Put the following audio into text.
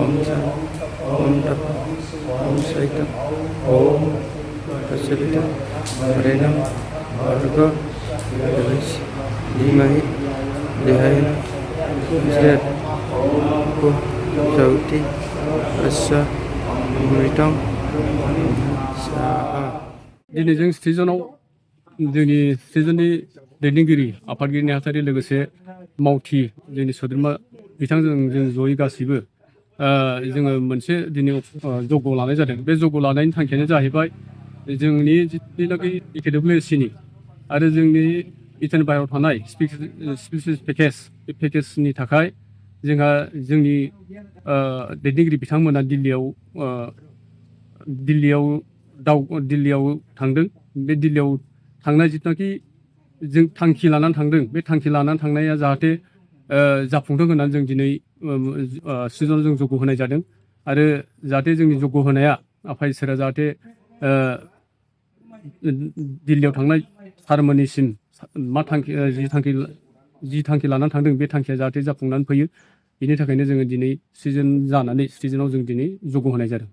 ओम सन ओम तप ओम सैतम ओम तत्सविता वरेण्यं भर्गो देवस्य धीमहि धियो यो प्रचोदयात् तस्य अमृतं स्वाहा। दिनै जों स्टेजनाव जोंनि स्टेजननि दैदेनगिरि आफादगिरि नेहाथारि लोगोसे मावथि जोंनि सोद्रोमा बिथांजों जों जयै गासैबो जोङो मोनसे दिनै जग लानाय जादों। बे जग लानायनि थांखियानो जाहैबाय जोंनि जिथुनाखि EKWSनि आरो जोंनि इटान बाहेरायाव थानाय स्पेसियेल पेकेज बे पेकेजनि थाखाय जोंहा जोंनि दैदेनगिरि बिथांमोना दिल्लीयाव थांदों। बे दिल्लीयाव थांनाय जिथुनाखि जों थांखि लानानै थांदों, बे थांखि लानानै थांनाया जाहाथे जाफुंथों होननानै जों दिनै स्टेजनाव जों जग होनाय जादों। आरो जाहाथे जोंनि जग होनाया आफा इसोरा जाहाथे दिल्लीयाव थांनाय सारमोनिसिम जि थांखि लानानै थांदों बे थांखिया जाहाथे जाफुंनानै फैयो। बेनि थाखायनो जोङो दिनै स्टेजनाव जों दिनै जग होनाय जादों।